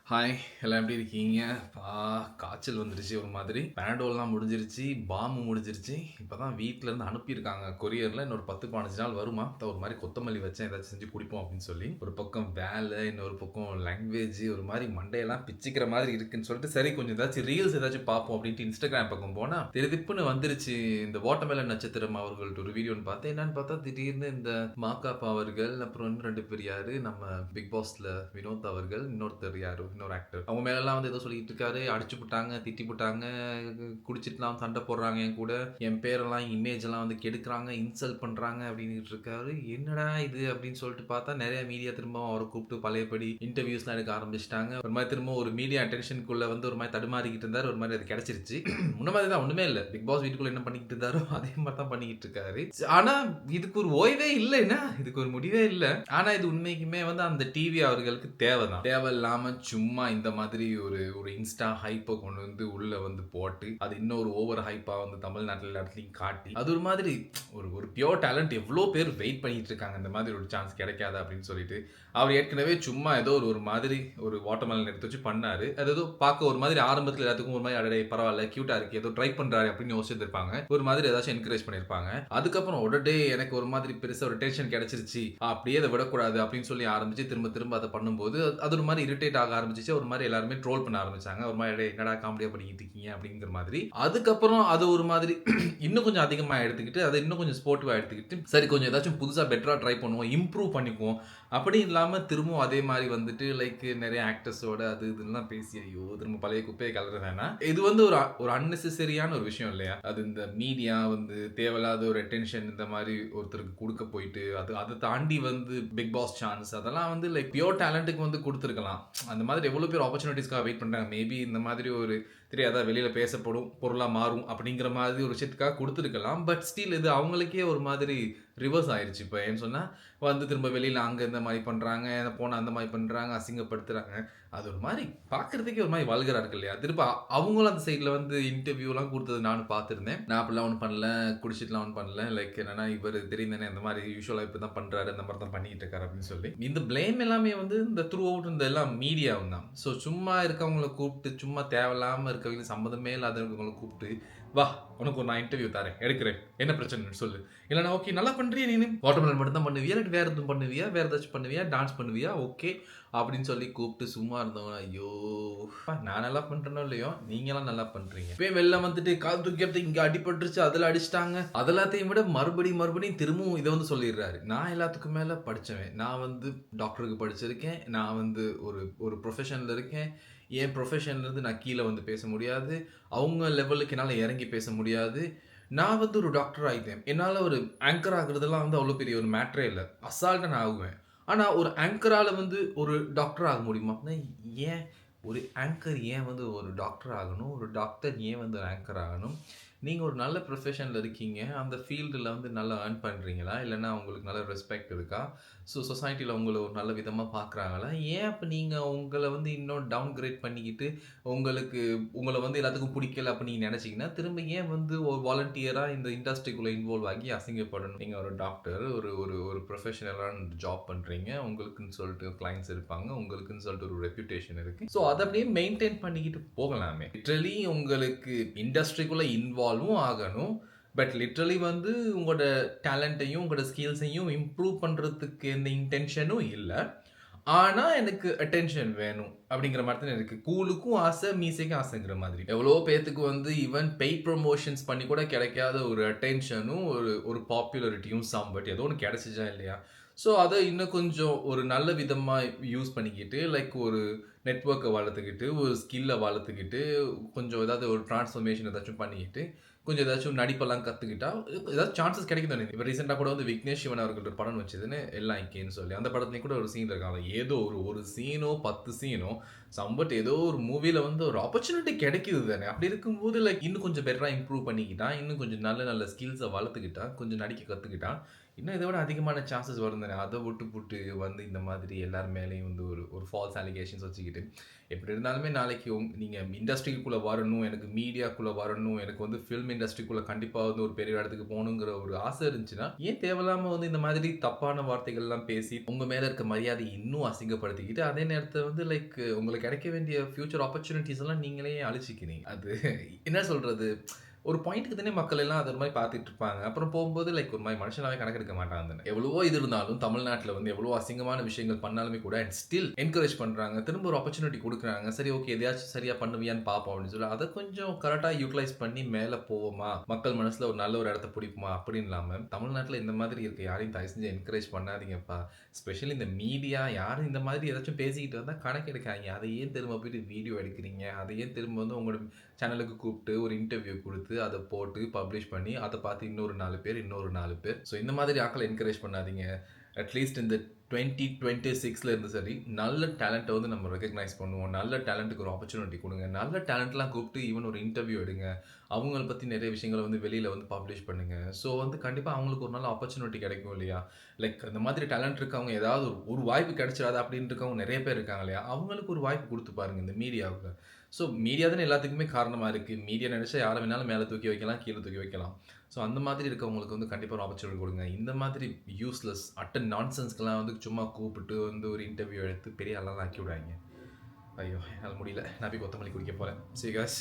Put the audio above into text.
Hi எல்லாம் எப்படி இருக்கீங்க? காய்ச்சல் வந்துருச்சு ஒரு மாதிரி. பேனடோல்லாம் முடிஞ்சிருச்சு, பாம் முடிஞ்சிருச்சு. இப்பதான் வீட்லருந்து அனுப்பியிருக்காங்க கொரியர்ல. இன்னொரு 10, 15 நாள் வருமா? அதான் ஒரு மாரி கொத்தமல்லி வச்சேன், ஏதாச்சும் செஞ்சு குடிப்போம் அப்படின்னு சொல்லி. ஒரு பக்கம் வேலை, இன்னொரு பக்கம் லாங்குவேஜ் ஒரு மாரி மண்டையெல்லாம் பிச்சுக்கிற மாதிரி இருக்குன்னு சொல்லிட்டு, சரி கொஞ்சம் ஏதாச்சும் ரீல்ஸ் ஏதாச்சும் பார்ப்போம் அப்படின்ட்டு இன்ஸ்டாகிராம் பக்கம் போனா, திடுதிப்புன்னு வந்துருச்சு இந்த வாட்டர்மெலன் நட்சத்திரம் அவர்கள்ட்ட ஒரு வீடியோன்னு பார்த்தேன். என்னன்னு பார்த்தா திடீர்னு இந்த மாகாபா அவர்கள், அப்புறம் இன்னும் 2 பேர் யாரு? நம்ம பிக் பாஸ்ல வினோத் அவர்கள், இன்னொருத்தர் யாரு? இன்னொரு ஆக்டர். அவங்க மேலலாம் வந்து ஏதோ சொல்லிட்டு இருக்காரு. அடிச்சு புட்டாங்க, திட்டி புட்டாங்க, குடிச்சிட்டுலாம் சண்டை போடுறாங்க என் கூட. என் பேரெல்லாம் இமேஜ் எல்லாம் வந்து கெடுக்குறாங்க, இன்சல்ட் பண்றாங்க அப்படின்னுட்டு இருக்காரு. என்னடா இது அப்படின்னு சொல்லிட்டு பார்த்தா நிறைய மீடியா திரும்ப அவரை கூப்பிட்டு பழையபடி இன்டர்வியூஸ்லாம் எடுக்க ஆரம்பிச்சிட்டாங்க. ஒரு மாதிரி திரும்ப ஒரு மீடியா அட்டென்ஷனுக்குள்ள வந்து ஒரு மாதிரி தடுமாறிக்கிட்டு இருந்தாரு. ஒரு மாதிரி அது கிடைச்சிருச்சு. முன்ன மாதிரி தான் ஒண்ணுமே இல்லை. பிக் பாஸ் வீட்டுக்குள்ள என்ன பண்ணிக்கிட்டு இருந்தாரோ அதே மாதிரி தான் பண்ணிக்கிட்டு இருக்காரு. ஆனா இதுக்கு ஒரு ஓய்வே இல்லைன்னா இதுக்கு ஒரு முடிவே இல்லை. ஆனா இது உண்மைக்குமே வந்து அந்த டிவி அவர்களுக்கு தேவைதான். தேவையில்லாம சும்மா இந்த மாதிரி ஒரு ஒரு இன்ஸ்டா ஹைப்பை கொண்டு வந்து உள்ள வந்து போட்டு அது இன்னொரு ஓவர் ஹைப்பா வந்து தமிழ்நாட்டில் எல்லா இடத்துலையும் காட்டி அது ஒரு மாதிரி ஒரு ஒரு பியோர் டேலண்ட் எவ்வளோ பேர் வெயிட் பண்ணிட்டு இருக்காங்க இந்த மாதிரி ஒரு சான்ஸ் கிடைக்காதா அப்படின்னு சொல்லிட்டு அவர் ஏற்கனவே சும்மா ஏதோ ஒரு மாதிரி ஒரு வாட்டர்மெலன் எடுத்து வச்சு பண்ணாரு. அது ஏதோ பார்க்க ஒரு மாதிரி ஆரம்பத்தில் எல்லாத்துக்கும் ஒரு மாதிரி அடடே பரவாயில்ல கியூட்டா இருக்கு ஏதோ ட்ரை பண்றாரு அப்படின்னு யோசிச்சிருப்பாங்க. ஒரு மாதிரி ஏதாச்சும் என்கரேஜ் பண்ணிருப்பாங்க. அதுக்கப்புறம் உடனே எனக்கு ஒரு மாதிரி பெருசா ஒரு டென்ஷன் கிடைச்சிருச்சு அப்படியே அதை விடக்கூடாது அப்படின்னு சொல்லி ஆரம்பிச்சு திரும்ப திரும்ப அதை பண்ணும்போது அது ஒரு மாதிரி இரிட்டேட் ஆக ஆரம்பிச்சிச்சு. ஒரு மாதிரி எல்லாருமே ட்ரோல் பண்ண ஆரம்பிச்சாங்க. ஒரு மாதிரி என்னடா காமெடியா பண்ணிக்கிட்டு இருக்கீங்க அப்படிங்கிற மாதிரி. அதுக்கப்புறம் அது ஒரு மாதிரி இன்னும் கொஞ்சம் அதிகமா எடுத்துக்கிட்டு அதை இன்னும் கொஞ்சம் ஸ்போர்ட்டிவா எடுத்துக்கிட்டு சரி கொஞ்சம் ஏதாச்சும் புதுசா பெட்டரா ட்ரை பண்ணுவோம், இம்ப்ரூவ் பண்ணிக்குவோம் அப்படி இல்லாம திரும்பவும் அதே மாதிரி வந்துட்டு லைக் நிறைய ஆக்டர்ஸோட அது இதெல்லாம் பேசி ஐயோ திரும்ப பழைய குப்பையை கலர வேணாம். இது வந்து ஒரு ஒரு அன்னெசரியான ஒரு விஷயம் இல்லையா? அது இந்த மீடியா வந்து தேவையில்லாத ஒரு அட்டென்ஷன் இந்த மாதிரி ஒருத்தருக்கு கொடுக்க போயிட்டு அது அதை தாண்டி வந்து பிக் பாஸ் சான்ஸ் அதெல்லாம் வந்து லைக் பியோர் டேலண்ட்டுக்கு வந்து கொடுத்துருக்கலாம். அந்த மாதிரி எவ்வளோ பேர் ஆப்பர்ச்சுனிட்டிஸ்க்காக வெயிட் பண்ணுறாங்க. மேபி இந்த மாதிரி ஒரு தெரியாதா வெளியில் பேசப்படும் பொருளாக மாறும் அப்படிங்கிற மாதிரி ஒரு விஷயத்துக்காக கொடுத்துருக்கலாம். பட் ஸ்டில் இது அவங்களுக்கே ஒரு மாதிரி ரிவர்ஸ் ஆயிடுச்சு. இப்போ ஏன்னு சொன்னால் வந்து திரும்ப வெளியில் அங்கே இந்த மாதிரி பண்ணுறாங்க, போனால் அந்த மாதிரி பண்ணுறாங்க, அசிங்கப்படுத்துகிறாங்க. அது ஒரு மாதிரி பார்க்குறதுக்கே ஒரு மாதிரி வல்கராக இருக்கு இல்லையா? திரும்ப அவங்களும் அந்த சைடில் வந்து இன்டர்வியூலாம் கொடுத்தது நானும் பார்த்துருந்தேன். நான் அப்படிலாம் ஒன்றும் பண்ணல, குடிச்சிட்டுலாம் ஒன்றும் பண்ணல. லைக் என்னன்னா இவர் தெரியும் தானே இந்த மாதிரி யூஸ்வலாக இப்படி தான் பண்ணுறாரு, அந்த மாதிரி தான் பண்ணிக்கிட்டு இருக்காரு அப்படின்னு சொல்லி இந்த பிளேம் எல்லாமே வந்து இந்த த்ரூ அவுட் இந்த எல்லாம் மீடியாவும் தான். ஸோ சும்மா இருக்கவங்களை கூப்பிட்டு சும்மா தேவையில்லாமல் இருக்கவங்க சம்மந்தமே இல்லாதவங்களை கூப்பிட்டு வா உனக்கு ஒரு நான் இன்டர்வியூ தரேன் எடுக்கிறேன் என்ன பிரச்சனை சொல்லு. இல்லைனா ஓகே நல்லா பண்ணுறியா நீ வாட்டர்மெலன் மட்டும் தான் பண்ணுவியா இல்லை வேறு எதுவும் பண்ணுவியா வேறு ஏதாச்சும் பண்ணுவியா டான்ஸ் பண்ணுவியா ஓகே அப்படின்னு சொல்லி கூப்பிட்டு சும்மா இருந்தவங்க ஐயோ நான் நல்லா பண்ணுறேனோ இல்லையோ நீங்களாம் நல்லா பண்ணுறீங்க. இப்போ வெளில வந்துட்டு கால் தூக்கிட்டு இங்கே அடிபட்டுருச்சு அதில் அடிச்சிட்டாங்க அதெல்லாத்தையும் விட மறுபடியும் திரும்பவும் இதை வந்து சொல்லிடுறாரு. நான் எல்லாத்துக்கும் மேலே படித்தவன், நான் வந்து டாக்டருக்கு படிச்சிருக்கேன், நான் வந்து ஒரு ஒரு ப்ரொஃபஷனில் இருக்கேன், என் ப்ரொஃபஷன்லேருந்து நான் கீழே வந்து பேச முடியாது, அவங்க லெவலுக்கு என்னால் இறங்கி பேச முடியாது. நான் வந்து ஒரு டாக்டர் ஆகிட்டேன், என்னால் ஒரு ஆங்கர் ஆகுறதெல்லாம் வந்து அவ்வளோ பெரிய ஒரு மேட்ரே இல்லை, அசால்ட்டாக நான் ஆகுவேன். ஆனால் ஒரு ஆங்கரால் வந்து ஒரு டாக்டர் ஆக முடியுமா? ஏன் ஒரு ஆங்கர் ஏன் வந்து ஒரு டாக்டர் ஆகணும், ஒரு டாக்டர் ஏன் வந்து ஒரு ஆங்கர் ஆகணும்? நீங்கள் ஒரு நல்ல ப்ரொஃபஷனில் இருக்கீங்க, அந்த ஃபீல்டில் வந்து நல்லா ஏர்ன் பண்ணுறீங்களா, இல்லைன்னா உங்களுக்கு நல்ல ரெஸ்பெக்ட் இருக்கா, ஸோ சொசைட்டியில் உங்களை ஒரு நல்ல விதமாக பார்க்குறாங்களா? ஏன் அப்போ நீங்கள் உங்களை வந்து இன்னும் டவுன் கிரேட் பண்ணிக்கிட்டு உங்களை வந்து எல்லாத்துக்கும் பிடிக்கல அப்போ நீங்கள் நினச்சிங்கன்னா திரும்ப ஏன் வந்து ஒரு வாலண்டியராக இந்த இண்டஸ்ட்ரிக்குள்ளே இன்வால்வ் ஆகி அசிங்கப்படணும்? நீங்கள் ஒரு டாக்டர், ஒரு ஒரு ஒரு ப்ரொஃபஷனலான ஜாப் பண்ணுறீங்க, உங்களுக்குன்னு சொல்லிட்டு கிளைண்ட்ஸ் இருப்பாங்க, உங்களுக்குன்னு சொல்லிட்டு ஒரு ரெப்யூட்டேஷன் இருக்குது. ஸோ அதை அப்படியே மெயின்டைன் பண்ணிக்கிட்டு போகலாமே. லிட்ரலி உங்களுக்கு இண்டஸ்ட்ரிக்குள்ளே இன்வால்வும் ஆகணும், பட் லிட்ரலி வந்து உங்களோட டேலண்ட்டையும் உங்களோட ஸ்கில்ஸையும் இம்ப்ரூவ் பண்ணுறதுக்கு எந்த இன்டென்ஷனும் இல்லை. ஆனால் எனக்கு அட்டென்ஷன் வேணும் அப்படிங்கிற மாதிரி தான் இருக்குது. கூலுக்கும் ஆசை, மீசைக்கும் ஆசைங்கிற மாதிரி. எவ்வளோ பேத்துக்கு வந்து ஈவன் பெய்ட் ப்ரொமோஷன்ஸ் பண்ணி கூட கிடைக்காத ஒரு அட்டென்ஷனும் ஒரு ஒரு பாப்புலரிட்டியும் பட் ஏதோ ஒன்று கிடைச்சிச்சா இல்லையா? ஸோ அதை இன்னும் கொஞ்சம் ஒரு நல்ல விதமாக யூஸ் பண்ணிக்கிட்டு லைக் ஒரு நெட்ஒர்க்கை வளர்த்துக்கிட்டு ஒரு ஸ்கில்லை வளர்த்துக்கிட்டு கொஞ்சம் ஏதாவது ஒரு ட்ரான்ஸ்ஃபர்மேஷன் ஏதாச்சும் பண்ணிக்கிட்டு கொஞ்சம் ஏதாச்சும் நடிப்பெல்லாம் கற்றுக்கிட்டா ஏதாவது சான்சஸ் கிடைக்கும் தானே. இப்போ ரீசெண்டாக கூட வந்து விக்னேஷ் சிவன் அவர்கள் ஒரு படம் வச்சதுன்னு எல்லாம் ஐக்கேன்னு சொல்லி அந்த படத்துலேயும் கூட ஒரு சீன் இருக்காங்க. ஏதோ ஒரு ஒரு சீனோ 10 சீனோ சம்பட் ஏதோ ஒரு மூவியில் வந்து ஒரு ஆப்பர்ச்சுனிட்டி கிடைக்குது தானே. அப்படி இருக்கும்போது லைக் இன்னும் கொஞ்சம் பெட்டராக இம்ப்ரூவ் பண்ணிக்கிட்டா, இன்னும் கொஞ்சம் நல்ல நல்ல ஸ்கில்ஸை வளர்த்துக்கிட்டா, கொஞ்சம் நடிக்க கற்றுக்கிட்டா இன்னும் இத விட அதிகமான சான்சஸ் வரும் தானே. அத விட்டுப்புட்டு வந்து இந்த மாதிரி எல்லார் மேலயும் வந்து ஒரு ஒரு ஃபால்ஸ் அலிகேஷன்ஸ் வச்சுக்கிட்டு, எப்படி இருந்தாலுமே நாளைக்கு நீங்க இண்டஸ்ட்ரிக்குள்ள வரணும், எனக்கு மீடியாக்குள்ள வரணும், எனக்கு வந்து ஃபில்ம் இண்டஸ்ட்ரிக்குள்ள கண்டிப்பா வந்து ஒரு பெரிய இடத்துக்கு போகணுங்கிற ஒரு ஆசை இருந்துச்சுன்னா, ஏன் தேவையில்லாம வந்து இந்த மாதிரி தப்பான வார்த்தைகள்லாம் பேசி, உங்க மேல இருக்க மரியாதைய இன்னும் அசிங்கப்படுத்திக்கிட்டு, அதே நேரத்துல வந்து உங்களுக்கு கிடைக்க வேண்டிய ஃபியூச்சர் ஆப்பர்ச்சுனிட்டீஸ் எல்லாம் நீங்களே அழிச்சுக்கிறீங்க. அது என்ன சொல்றது? ஒரு பாயிண்ட்க்கு தானே மக்கள் எல்லாம் அது மாரி பார்த்துட்டு இருப்பாங்க. அப்புறம் போகும்போது ஒரு மாரி மனுஷனாவே கணக்கெடுக்க மாட்டாங்க தானே. எவ்வளவோ இது இருந்தாலும் தமிழ்நாட்டுல வந்து எவ்வளவோ அசிங்கமான விஷயங்கள் பண்ணாலுமே கூட அண்ட் ஸ்டில் என்கரேஜ் பண்றாங்க. திரும்ப ஒரு ஆப்பர்ச்சுனிட்டி குடுக்குறாங்க. சரி ஓகே எதையாச்சும் சரியா பண்ணுவியான்னு பார்ப்போம் அப்படின்னு சொல்லி அத கொஞ்சம் கரெக்ட்டா யூட்டிலைஸ் பண்ணி மேல போவோமா, மக்கள் மனசுல ஒரு நல்ல ஒரு இடத்த பிடிப்போமா அப்படின்னு இல்லாம, தமிழ்நாட்டுல இந்த மாதிரி இருக்க யாரையும் தயவு செஞ்சு என்கரேஜ் பண்ணாதீங்கப்பா. ஸ்பெஷலி இந்த மீடியா யாரும் இந்த மாதிரி ஏதாச்சும் பேசிக்கிட்டு வந்தா கணக்கெடுக்காதீங்க. அத ஏன் திரும்ப போயிட்டு வீடியோ எடுக்கிறீங்க? அத ஏன் திரும்ப வந்து உங்களோட சேனலுக்கு கூப்பிட்டு ஒரு இன்டர்வியூ குடுத்து, அத போட்டு பப்ளிஷ் பண்ணி, அத பார்த்து இன்னொரு 4 பேர், இன்னொரு 4 பேர். ஸோ இந்த மாதிரி ஆட்கள என்கரேஜ் பண்ணாதீங்க. அட்லீஸ்ட் இந்த 2026ல இருந்து சரி, நல்ல டேலண்ட்ட வந்து நம்ம ரெகக்னைஸ் பண்ணுவோம். நல்ல டேலண்ட்டுக்கு ஒரு ஆப்பர்ச்சுனிட்டி குடுங்க. நல்ல டேலண்ட்லாம் கூப்பிட்டு ஈவன் ஒரு இன்டர்வியூ எடுங்க. அவங்கள பத்தி நெறைய விஷயங்கள வந்து வெளியில வந்து பப்ளிஷ் பண்ணுங்க. ஸோ வந்து கண்டிப்பா அவங்களுக்கு ஒரு நல்ல ஆப்பர்ச்சுனிட்டி கிடைக்கும் இல்லையா? அந்த மாதிரி டேலண்ட் இருக்கவங்க ஏதாவது ஒரு ஒரு வாய்ப்பு கிடைச்சிராதா அப்படின்னு இருக்கவங்க நெறைய பேர் இருக்காங்க இல்லையா? அவங்களுக்கு ஒரு வாய்ப்பு குடுத்து பாருங்க இந்த மீடியாவுல. ஸோ மீடியா தானே எல்லாத்துக்குமே காரணமா இருக்கு. மீடியா நெனச்சா யார வேணாலும் மேல தூக்கி வைக்கலாம், கீழ தூக்கி வைக்கலாம். ஸோ அந்த மாதிரி இருக்கவங்களுக்கு வந்து கண்டிப்பா ஒரு ஆப்பர்ச்சுனிட்டி குடுங்க. இந்த மாதிரி யூஸ்லெஸ் நான்சென்ஸ்க்குலாம் வந்து சும்மா கூப்பிட்டு வந்து ஒரு இன்டர்வியூ எடுத்து பெரிய ஆளாலாம் ஆக்கி விடாதீங்க. ஐயோ! என்னால முடியல. நான் போய் கொத்தமல்லி குடிக்க போறேன். See you guys.